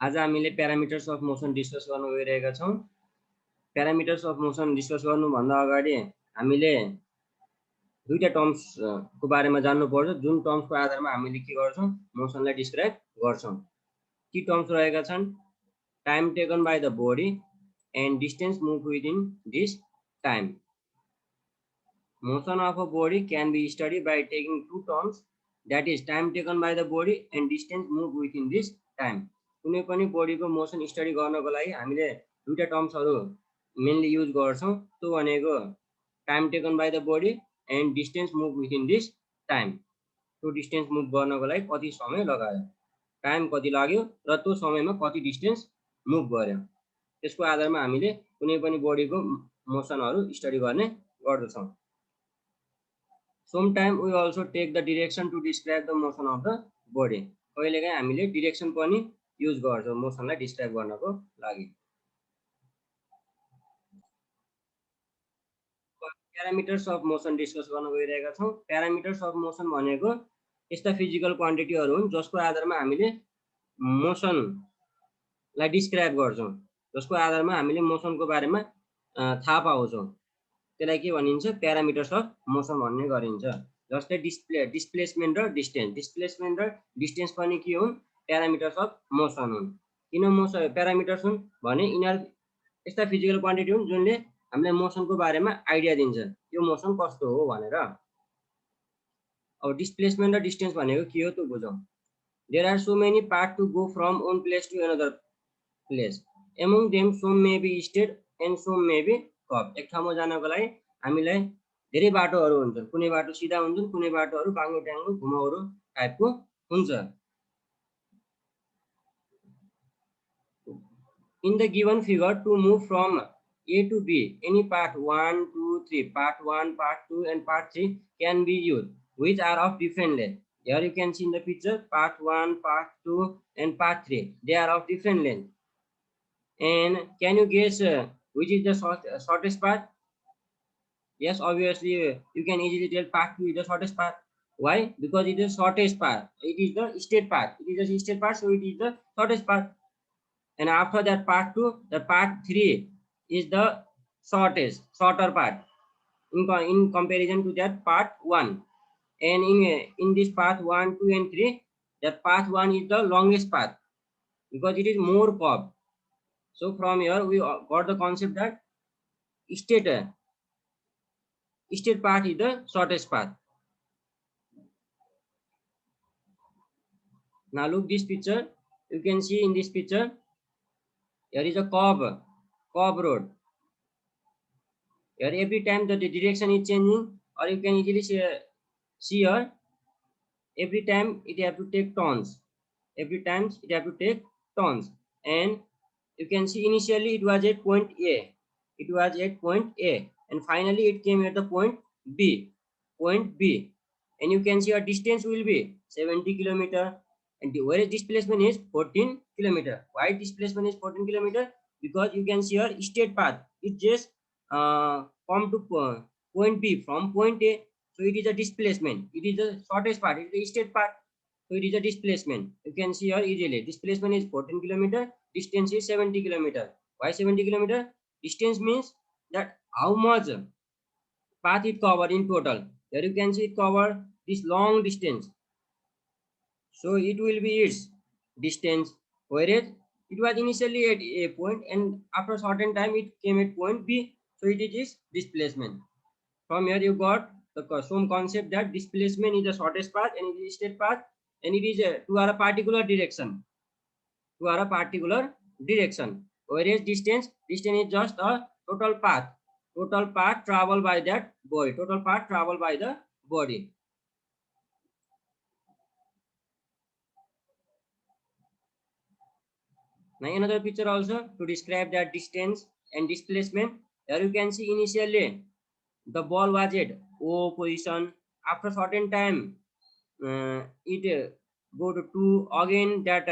आज हामीले parameters of motion discuss गर्न गइरहेका छौँ। प्यारामिटर्स अफ मोसन डिस्कस गर्नुभन्दा अगाडि हामीले दुईटा टर्म्स को बारेमा जान्नुपर्छ, जुन टर्म्सको आधारमा हामीले के गर्छौँ, मोसनलाई डिस्क्राइब गर्छौँ। ती टर्म्स रहेका छन् time taken by the body and distance move within this time. Motion of a body can be study by taking two terms, that is time taken by the body and distance move within this time. कुनै पनि बडीको motion study गर्नको लागि हामीले दुईटा टर्म्सहरू mainly use गर्छौँ। त्यो भनेको time taken by the body and distance move within this time. त्यो डिस्टेन्स मुभ गर्नको लागि कति समय लगायो, टाइम कति लाग्यो र त्यो समयमा कति डिस्टेन्स मुभ गर्यो, त्यसको आधारमा हामीले कुनै पनि बडीको मोसनहरू स्टडी गर्ने गर्दछौँ। Sometimes we also take the direction to describe the motion of the body. कहिलेकाहीँ हामीले डिरेक्सन पनि युज गर्छौँ मोसनलाई डिस्क्राइब गर्नको लागि। प्यारामिटर्स अफ मोसन डिस्कस गर्न गइरहेका छौँ। प्यारामिटर्स अफ मोसन भनेको यस्ता फिजिकल क्वान्टिटीहरू हुन् जसको आधारमा हामीले मोसनलाई डिस्क्राइब गर्छौँ, जसको आधारमा हामीले मोसनको बारेमा थाहा पाउँछौँ। त्यसलाई के भनिन्छ, प्यारामिटर्स अफ मोसन भन्ने गरिन्छ। जस्तै डिस्प्लेसमेन्ट र डिस्टेन्स। डिस्प्लेसमेन्ट र डिस्टेन्स पनि के हुन्, प्यारामिटर्स अफ मोसन हुन्। किन मोसन प्यारामिटर्स हुन् भने यिनीहरू यस्ता फिजिकल क्वान्टिटी हुन् जुनले हामीलाई मोसनको बारेमा आइडिया दिन्छ, यो मोसन कस्तो हो भनेर। अब डिस्प्लेसमेन्ट र डिस्टेन्स भनेको के हो त्यो बुझौँ। There are so many part to go from one place to another place, among them some may be straight and some may be curve. एक ठाउँमा जानको लागि हामीलाई धेरै बाटोहरू हुन्छन्, कुनै बाटो सिधा हुन्छन्, कुनै बाटोहरू बाङ्गो ट्याङ्गो घुमाउरो टाइपको हुन्छ। In the given figure, to move from A to B, any part 1, 2, 3, part 1, part 2 and part 3 can be used, which are of different length. Here you can see in the picture, part 1, part 2 and part 3. They are of different length. And can you guess which is the shortest part? Yes, obviously you can easily tell part 2 is the shortest part. Why? Because it is the shortest part. It is the straight part. It is the straight part, so it is the shortest part. And after that part 2, the part 3 is the shorter part in comparison to that part 1. And in this part 1, 2 and 3, that part 1 is the longest path because it is more curved. So from here we got the concept that straight part is the shortest path. Now look this picture. You can see in this picture, there is a curve road. Here every time the direction is changing, or you can easily see here, every time it have to take turns. Every time it have to take turns. And you can see initially it was at point A. It was at point A. And finally it came at the point B. Point B. And you can see our distance will be 70 kilometer. And whereas displacement is 14 kilometer. Why displacement is 14 kilometer? Because you can see our straight path. It just come to point B from point A. So it is a displacement. It is the shortest part. It is the straight part. So it is a displacement. You can see here easily. Displacement is 14 kilometer. Distance is 70 kilometer. Why 70 kilometer? Distance means that how much path it covered in total. Here you can see it covered this long distance. So it will be its distance. Whereas it was initially at A point and after a certain time it came at point B. So it is displacement. From here you got the some concept that displacement is the shortest path and it is straight path and it is to a particular direction. To a particular direction. Whereas distance is just a total path. Total path traveled by that body. Total path traveled by the body. Now another picture also to describe that distance and displacement. Here you can see initially the ball was at O position. After certain time it go to 2, again that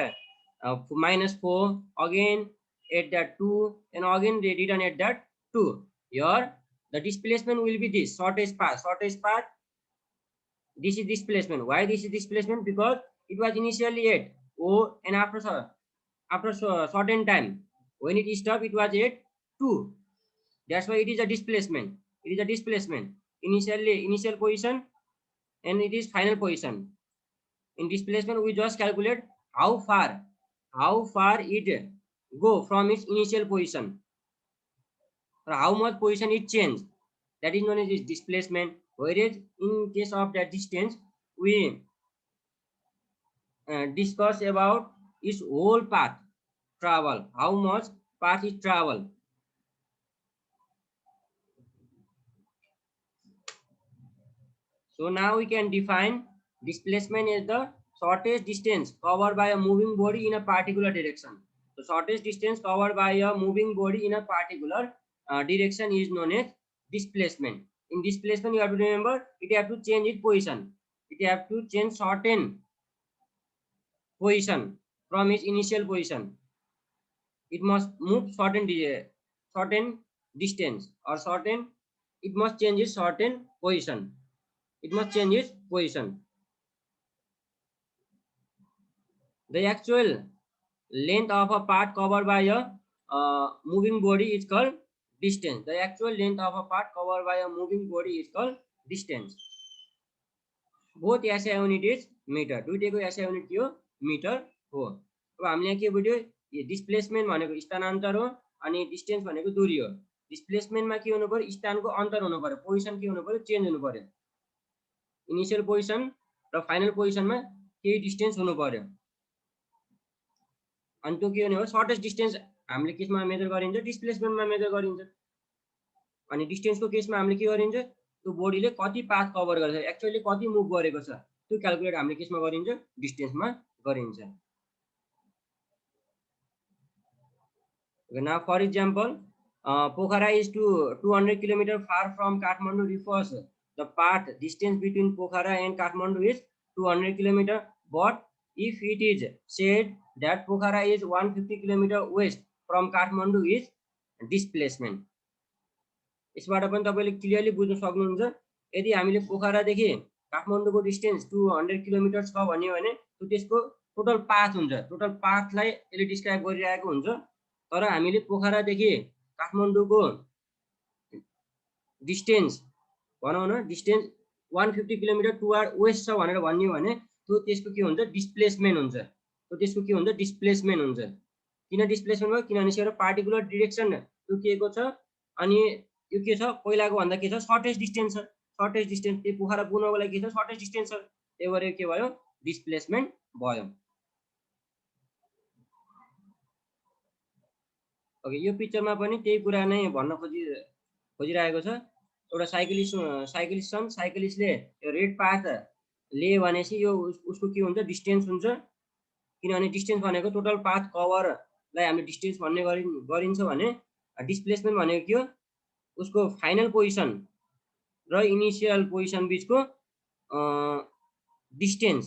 -4, again at that 2 and again they return at that 2. Here the displacement will be this shortest path. This is displacement. Why this is displacement? Because it was initially at O and after after certain time. When it stopped, it was at 2. That's why it is a displacement. It is a displacement. Initial position and it is final position. In displacement, we just calculate how far it go from its initial position, or how much position it changed. That is known as displacement. Whereas in case of that distance, we discuss about its whole path travel, how much path it travel. So now we can define displacement as the shortest distance covered by a moving body in a particular direction. The shortest distance covered by a moving body in a particular direction is known as displacement. In displacement, you have to remember it have to change its position. It have to change certain position from its initial position. It must move certain distance, or certain, it must change its certain position. It must change its position. The actual length of a part covered by a moving body is called distance. The actual length of a part covered by a moving body is called distance. Both SI unit is meter. दुईटैको SI unit के हो metre हो. अब हामीले यहाँ के बुझ्यो, यो displacement भनेको स्थानान्तर हो अनि डिस्टेन्स भनेको दूरी हो. डिस्प्लेसमेन्टमा के हुनु पर्यो, स्थानको अन्तर हुनु पर्यो, पोजिसन के हुनु पर्यो, चेन्ज हुनु पर्यो. इनिशियल पोजिसन र फाइनल पोजिसनमा केही डिस्टेन्स हुनु पर्यो. अनि त्यो के हुने हो, सर्टेस्ट डिस्टेन्स हामीले केसमा मेजर गरिन्छ, डिस्प्लेसमेन्टमा मेजर गरिन्छ. अनि डिस्टेन्सको केसमा हामीले के गरिन्छ, त्यो बडीले कति पाथ कभर गर्छ, एक्चुअली कति मुभ गरेको छ, त्यो क्याल्कुलेट हामीले केसमा गरिन्छ, डिस्टेन्समा गरिन्छ. Now for example, Pokhara is 200 km far from Kathmandu refers the path distance between Pokhara and Kathmandu is 200 km, but if it is said that Pokhara is 150 km west from Kathmandu is displacement. यसबाट पनि तपाईले clearly बुझ्न सक्नुहुन्छ. यदि हामीले पोखरादेखि काठमाडौँको distance 200 kilometre छ भने त्यसको टोटल पाथ हुन्छ. टोटल पाथलाई यसले डिस्क्राइब गरिरहेको हुन्छ. तर हामीले पोखरादेखि काठमाडौँको डिस्टेन्स भनौँ न, डिस्टेन्स 150 किलोमिटर टुवर्ड वेस्ट छ भनेर भन्यो भने त्यो त्यसको के हुन्छ, डिस्प्लेसमेन्ट हुन्छ. त्यो त्यसको के हुन्छ, डिस्प्लेसमेन्ट हुन्छ. किन डिस्प्लेसमेन्ट भयो, किनभने यसको पार्टिकुलर डिरेक्सन तोकिएको छ अनि यो के छ, पहिलाको भन्दा के छ, सर्टेस्ट डिस्टेन्स छ. सर्टेस्ट डिस्टेन्स त्यो पोखरा पुग्नको लागि के छ, सर्टेस्ट डिस्टेन्स छ. त्यही भएर के भयो, डिस्प्लेसमेन्ट भयो. ओके, यो पिक्चरमा पनि त्यही कुरा नै भन्न खोजिरहेको छ. एउटा साइक्लिस्टले यो रेड पाथ लिए भनेपछि यो उसको के हुन्छ, डिस्टेन्स हुन्छ. किनभने डिस्टेन्स भनेको टोटल पाथ कभरलाई हामीले डिस्टेन्स भन्ने गरिन्छ भने डिस्प्लेसमेन्ट भनेको के हो, उसको फाइनल पोजिसन र इनिसियल पोजिसन बिचको डिस्टेन्स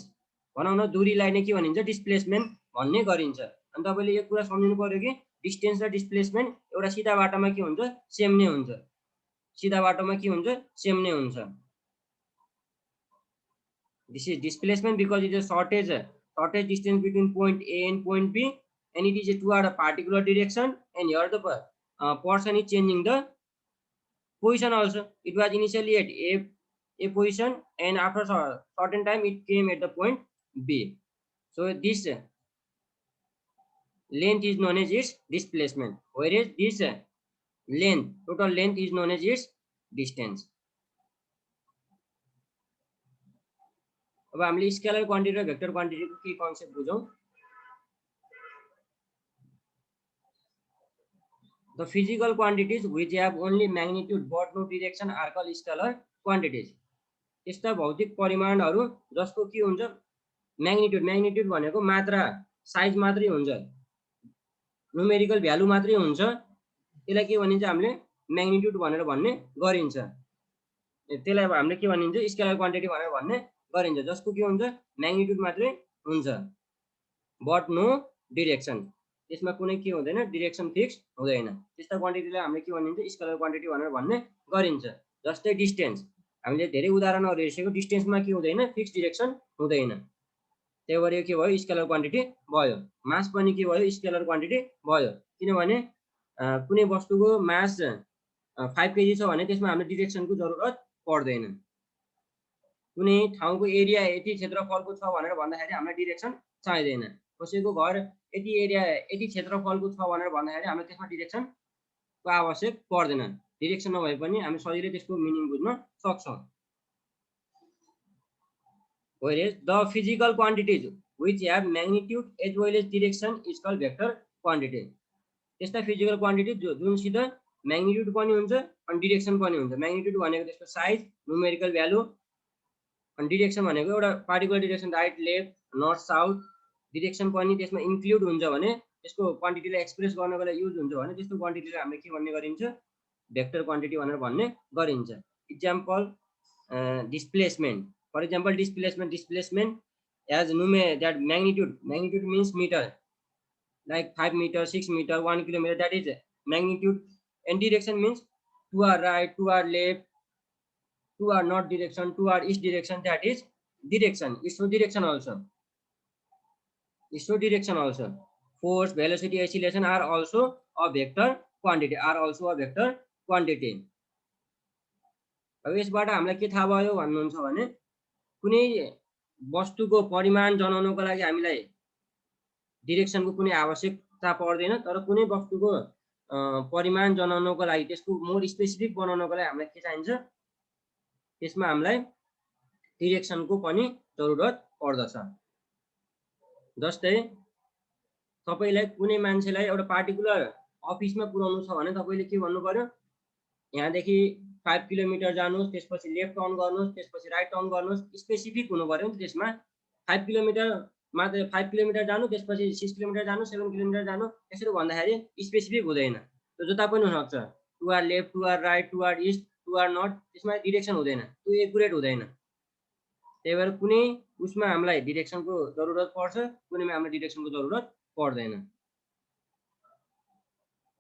भनौँ न, दूरीलाई नै के भनिन्छ, डिस्प्लेसमेन्ट भन्ने गरिन्छ. अनि तपाईँले यो कुरा सम्झिनु पर्यो कि डिस्टेन्स र डिस्प्लेसमेन्ट एउटा सिधा बाटोमा के हुन्छ, सेम नै हुन्छ. सिधा बाटोमा के हुन्छ, सेम नै हुन्छ. This is displacement because it is shortest distance between point A and point B, and it is toward a particular direction, and here the person is changing the position also. It was initially at A position, and after a certain time it came at the point B. So this length is known as its displacement, whereas this total length is known as its distance. अब हामीले scalar quantity र vector क्वान्टिटीको के concept बुझौँ. The physical quantities which have only magnitude but no direction are called scalar quantities. यस्ता भौतिक परिमाणहरू जसको के हुन्छ, magnitude भनेको मात्रा, साइज मात्रै हुन्छ, न्युमेरिकल भ्यालु मात्रै हुन्छ, त्यसलाई के भनिन्छ, हामीले म्याग्निट्युड भनेर भन्ने गरिन्छ. त्यसलाई अब हामीले के भनिन्छ, स्केलर क्वान्टिटी भनेर भन्ने गरिन्छ, जसको के हुन्छ, म्याग्निट्युड मात्रै हुन्छ बट नो डिरेक्सन. त्यसमा कुनै के हुँदैन, डिरेक्सन फिक्स हुँदैन. त्यस्ता क्वान्टिटीलाई हामीले के भनिन्छ, स्केलर क्वान्टिटी भनेर भन्ने गरिन्छ. जस्तै डिस्टेन्स, हामीले धेरै उदाहरणहरू हेरिसक्यो. डिस्टेन्समा के हुँदैन, फिक्स डिरेक्सन हुँदैन. त्यही भएर यो के भयो स्केलर क्वान्टिटी भयो। मास पनि के भयो स्केलर क्वान्टिटी भयो, किनभने कुनै वस्तुको मास 5 केजी छ भने त्यसमा हाम्रो डिरेक्सनको जरुरत पर्दैन। कुनै ठाउँको एरिया यति क्षेत्रफलको छ भनेर भन्दाखेरि हामीलाई डिरेक्सन चाहिँदैन। कसैको घर यति एरिया यति क्षेत्रफलको छ भनेर भन्दाखेरि हामीलाई त्यसमा डिरेक्सनको आवश्यक पर्दैन। डिरेक्सन नभए पनि हामी सजिलै त्यसको मिनिङ बुझ्न सक्छौँ। Whereas the physical quantities which have magnitude as well as direction is called vector quantity. त्यस्ता फिजिकल क्वान्टिटी जुनसित म्याग्निट्युड पनि हुन्छ अनि डिरेक्सन पनि हुन्छ। म्याग्निट्युड भनेको त्यसको साइज, न्युमेरिकल भ्यालु, अनि डिरेक्सन भनेको एउटा particular direction, right left north south. Direction पनि त्यसमा इन्क्लुड हुन्छ भने त्यसको क्वान्टिटीलाई एक्सप्रेस गर्नको लागि युज हुन्छ भने त्यस्तो क्वान्टिटीलाई हामीले के भन्ने गरिन्छ भेक्टर क्वान्टिटी भनेर भन्ने गरिन्छ। Example displacement. For example, displacement as that magnitude means meter, like 5 meter, 6 meter, 1 kilometer, that is magnitude. And direction means to our right, to our left, to our north direction, to our east direction, that is direction. ISO direction also. Force, velocity, acceleration are also a vector quantity. अब यसबाट हामीलाई के थाहा भयो भन्नुहुन्छ भने कुनै वस्तुको परिमाण जनाउनको लागि हामीलाई डिरेक्सनको कुनै आवश्यकता पर्दैन, तर कुनै वस्तुको परिमाण जनाउनको लागि त्यसको मोर स्पेसिफिक बनाउनको लागि हामीलाई के चाहिन्छ, त्यसमा हामीलाई डिरेक्सनको पनि जरुरत पर्दछ। जस्तै तपाईलाई कुनै मान्छेलाई एउटा पार्टिकुलर अफिसमा पुर्याउनु छ भने तपाईले के भन्नु पर्यो, यहाँदेखि 5 किलोमिटर जानुहोस्, त्यसपछि लेफ्ट टर्न गर्नुहोस्, त्यसपछि राइट टर्न गर्नुहोस्। स्पेसिफिक हुनु पर्यो नि त्यसमा। 5 किलोमिटर मात्र 5 किलोमिटर जानु, त्यसपछि 6 किलोमिटर जानु, 7 किलोमिटर जानु, यसरी भन्दाखेरि स्पेसिफिक हुँदैन। त्यो जता पनि हुनसक्छ, to or left, to or right, to or east, to or north, त्यसमा डिरेक्सन हुँदैन, त्यो एकुरेट हुँदैन। त्यही भएर कुनै उसमा हामीलाई डिरेक्सनको जरुरत पर्छ, कुनैमा हामीलाई डिरेक्सनको जरुरत पर्दैन।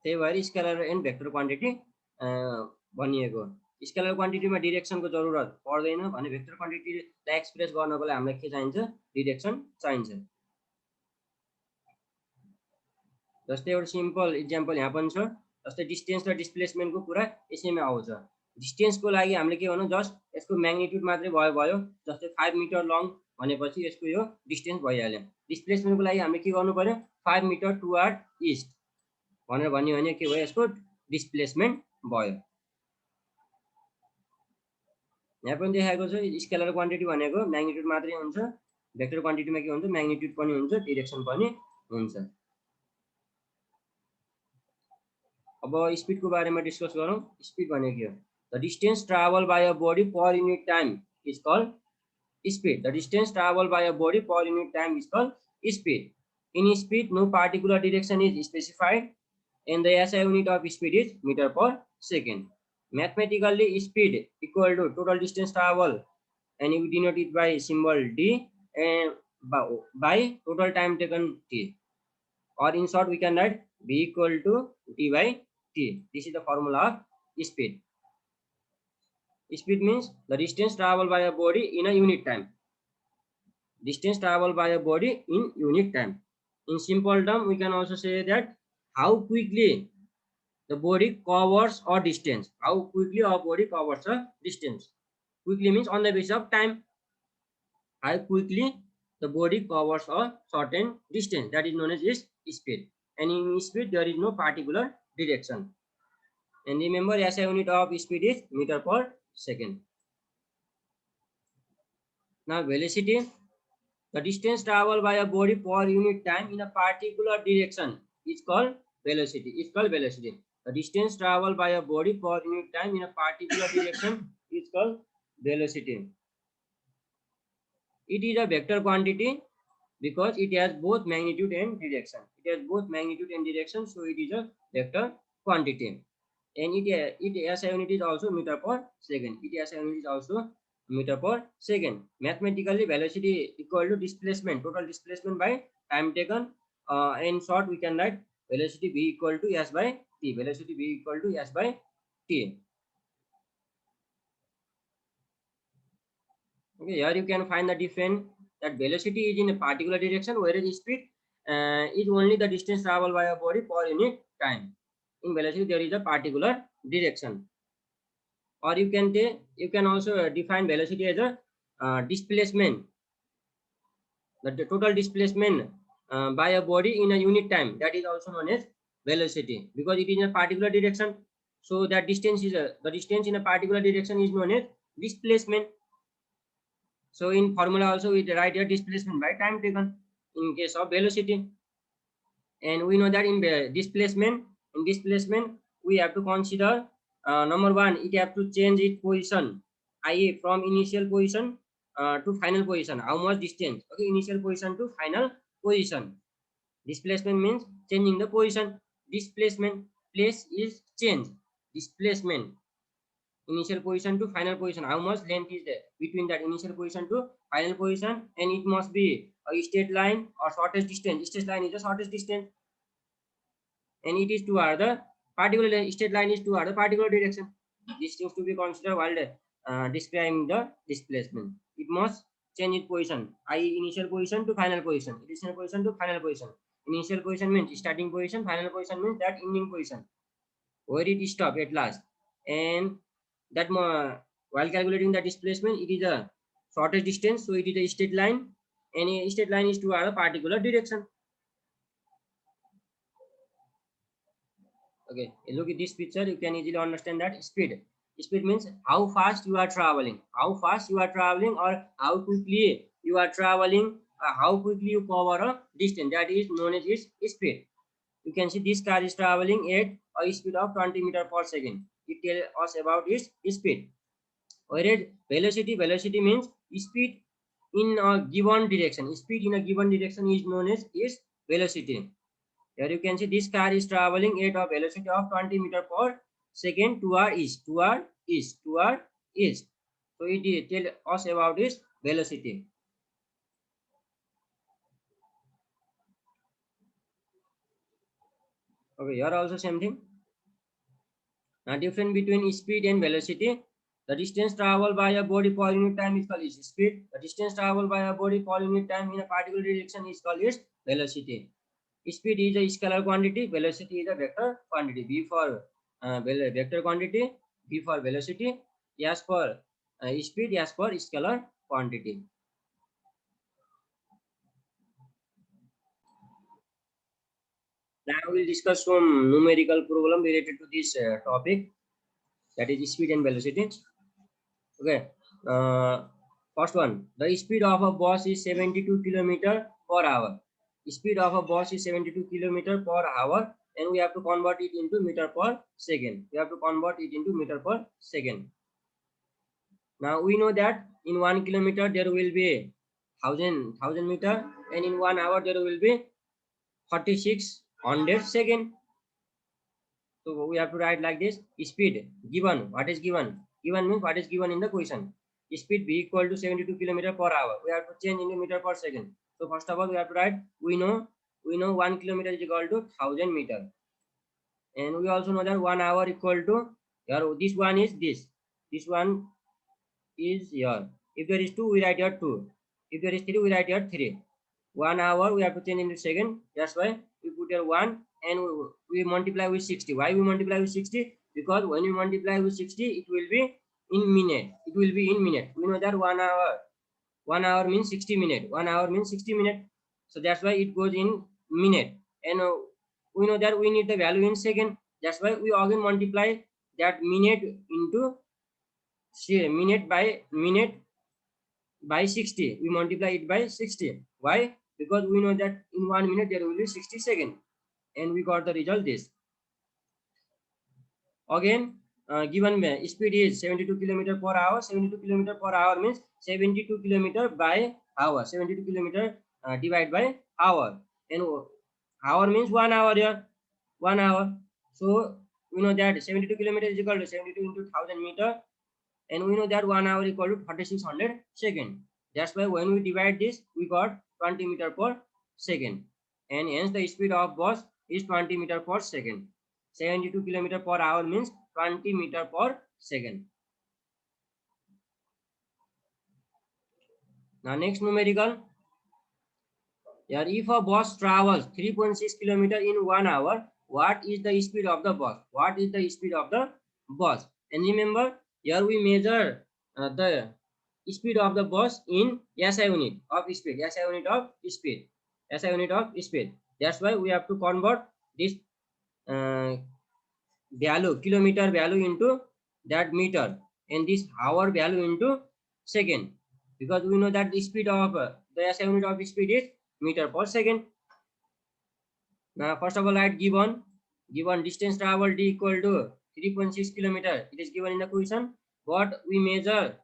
त्यही भएर स्केलर एन्ड भेक्टर क्वान्टिटी भनिएको। स्केलर क्वान्टिटीमा डिरेक्सनको जरुरत पर्दैन भने भेक्टर क्वान्टिटीलाई एक्सप्रेस गर्नको लागि हामीलाई के चाहिन्छ, डिरेक्सन चाहिन्छ। जस्तै एउटा सिम्पल इक्जाम्पल यहाँ पनि छ। जस्तै डिस्टेन्स र डिस्प्लेसमेन्टको कुरा यसैमा आउँछ। डिस्टेन्सको लागि हामीले के भन्नु, जस्ट यसको म्याग्निट्युड मात्रै भयो। जस्तै 5 मिटर लङ भनेपछि यसको यो डिस्टेन्स भइहाल्यो। डिस्प्लेसमेन्टको लागि हामीले के गर्नु पर्यो, 5 मिटर टुवर्ड इस्ट भनेर भन्यो भने के भयो, यसको डिस्प्लेसमेन्ट भयो। यहाँ पनि देखाएको छ स्केलर क्वान्टिटी भनेको म्याग्निट्युड मात्रै हुन्छ, भेक्टर क्वान्टिटीमा के हुन्छ, म्याग्निट्युड पनि हुन्छ, डिरेक्सन पनि हुन्छ। अब स्पिडको बारेमा डिस्कस गरौँ। स्पिड भनेको के हो? The distance travel by a body per unit time is called speed. The distance travel by a body per unit time is called speed. In speed no particular direction is specified and the SI unit of speed is meter per second. Mathematically, speed equal to total distance travel, and you denote it by symbol D, and by total time taken T. Or in short, we can write V equal to T by T. This is the formula of speed. Speed means the distance traveled by a body in a unit time. Distance traveled by a body in unit time. In simple term, we can also say that how quickly the body covers a distance. How quickly a body covers a distance. Quickly means on the basis of time. How quickly the body covers a certain distance. That is known as speed. And in speed, there is no particular direction. And remember, SI unit of speed is meter per second. Now, velocity. The distance traveled by a body per unit time in a particular direction is called velocity. The distance traveled by a body per unit time in a particular direction is called velocity. It is a vector quantity because it has both magnitude and direction. So it is a vector quantity. And its SI unit is also meter per second. Meter per second. Mathematically, velocity equal to displacement, total displacement by time taken. In short, we can write velocity v equal to s by t. Okay, here you can find the different that velocity is in a particular direction, whereas speed is only the distance traveled by a body per unit time. In velocity, there is a particular direction. Or you can also define velocity as a displacement, the total displacement by a body in a unit time. That is also known as velocity, because it is in a particular direction. So that distance is the distance in a particular direction is known as displacement. So in formula also we write here displacement by time taken in case of velocity. And we know that in displacement we have to consider number one, it have to change its position, i.e. from initial position to final position. How much distance? Okay, initial position to final position. Displacement means changing the position. Displacement, place is change. Displacement, initial position to final position. How much length is there between that initial position to final position? And it must be a straight line or shortest distance. Straight line is the shortest distance, and it is toward the particular straight line is toward the particular direction. These things to be considered while describing the displacement. It must change its position, i.e. initial position to final position. Initial position to final position. Initial position means starting position. Final position means that ending position, where it stop at last. And that while calculating the displacement, it is a shortest distance, so it is a straight line, and a straight line is toward a particular direction. Okay, look at this picture, you can easily understand that speed. Speed means how fast you are traveling, or how quickly you are traveling, how quickly you cover a distance. That is known as its speed. You can see this car is traveling at a speed of 20 meters per second. It tells us about its speed. Whereas velocity means speed in a given direction. Speed in a given direction is known as its velocity. Here you can see this car is traveling at a velocity of 20 meters per second toward east. So it tells us about its velocity. Okay, here also same thing. Now difference between speed and velocity. The distance traveled by a body per unit time is called its speed. The distance traveled by a body per unit time in a particular direction is called its velocity. Speed is a scalar quantity, velocity is a vector quantity. V for vector quantity, V for velocity, S for speed, S for scalar quantity. Now we will discuss some numerical problem related to this topic, that is speed and velocity. Okay. First one, the speed of a bus is 72 km per hour. Speed of a bus is 72 km per hour, and we have to convert it into meter per second. Now we know that in 1 kilometer there will be thousand meter, and in 1 hour there will be 4600 second. So we have to write like this: speed given. What is given? Given means what is given in the question. Speed b equal to 72 km per hour. We have to change into meter per second. So first of all, we have to write we know 1 kilometer is equal to 1000 meter, and we also know that 1 hour equal to here. This one is this. This one is here. If there is 2, we write here 2. If there is 3, we write here 3. 1 hour we have to change into second. That's why we put here 1, and we multiply with 60. Why we multiply with 60? Because when we multiply with 60, it will be in minute. We know that 1 hour. 1 hour means 60 minutes. 1 hour means 60 minutes. So that's why it goes in minute. And we know that we need the value in second. That's why we again multiply that minute into minute by 60. We multiply it by 60. Why? Because we know that in 1 minute there will be 60 seconds, and we got the result this. Again, given speed is 72 km per hour. 72 km per hour means 72 km by hour. 72 km divided by hour, and hour means 1 hour here. 1 hour. So we know that 72 km is equal to 72 into 1000 meter, and we know that 1 hour equal to 4600 second. That's why when we divide this, we got 20 meter per second, and hence the speed of bus is 20 meter per second. 72 km per hour means 20 meter per second. Now next numerical. Here, if a bus travels 3.6 km in 1 hour, what is the speed of the bus? What is the speed of the bus? And remember, here we measure the speed of the bus in SI unit of speed, SI unit of speed, SI unit of speed. That's why we have to convert this uh, value, kilometer value, into that meter, and this hour value into second, because we know that the speed of the SI unit of speed is meter per second. Now first of all, write given distance traveled equal to 3.6 kilometer. It is given in the question. What we measure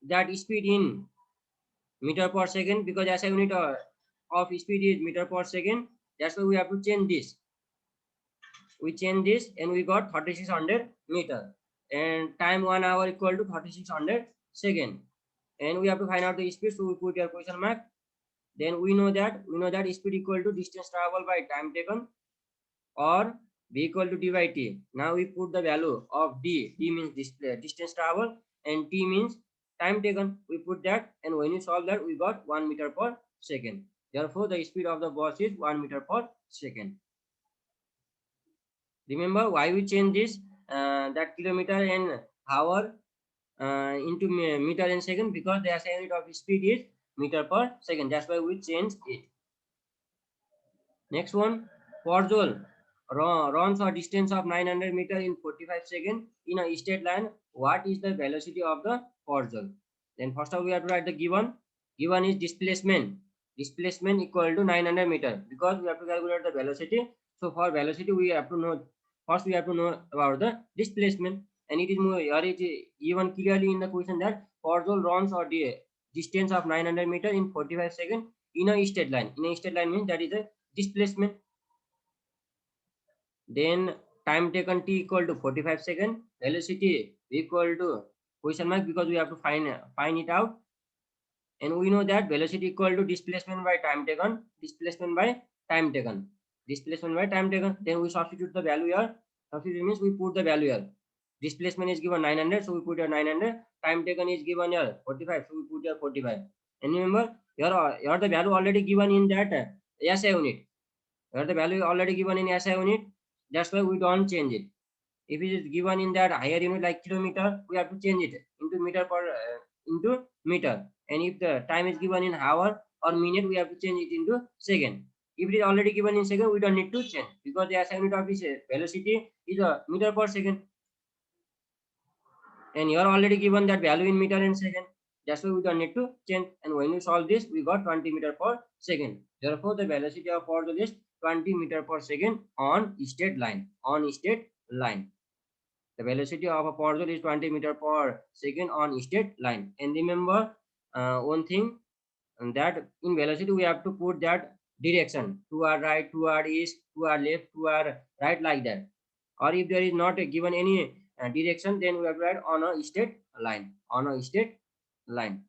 that speed in meter per second, because SI unit of speed is meter per second. That's why we have to change this. We change this and we got 3600 meter, and time 1 hour equal to 3600 second, and we have to find out the speed, so we put your question mark. Then we know that speed equal to distance traveled by time taken, or v equal to d by t. Now we put the value of d means distance travel, and t means time taken. We put that, and when you solve that, we got 1 meter per second. Therefore the speed of the bus is 1 meter per second. Remember why we change this, that kilometer and hour into meter and second, because the SI unit of speed is meter per second. That's why we change it. Next one, Porzol runs a distance of 900 meter in 45 seconds in a straight line. What is the velocity of the Porzol? Then first of all, we have to write the given. Given is displacement. Displacement equal to 900 meter, because we have to calculate the velocity. So for velocity, we have to know, first we have to know about the displacement, and it is given clearly in the question that Porzol runs a distance of 900 meter in 45 seconds in a straight line. In a straight line means that is a displacement. Then time taken t equal to 45 seconds, velocity equal to question mark, because we have to find it out, and we know that velocity equal to displacement by time taken, displacement by time taken, displacement by time taken. Then we substitute the value here. Substitute means we put the value here. Displacement is given 900, so we put here 900. Time taken is given here 45, so we put here 45. And remember, here the value already given in that SI unit. Here the value already given in SI unit. That's why we don't change it. If it is given in that higher unit like kilometer, we have to change it into meter per into meter. And if the time is given in hour or minute, we have to change it into second. If it is already given in second, we don't need to change, because the SI unit of this velocity is a meter per second. And you are already given that value in meter and second. That's why we don't need to change. And when you solve this, we got 20 meter per second. Therefore, the velocity of Porzol is 20 meter per second on straight line. On straight line. The velocity of a Porzol is 20 meter per second on straight line. And remember one thing, that in velocity we have to put that direction, to our right, to our east, to our left, to our right, like that. Or if there is not given any direction, then we have to write on a straight line, on a straight line.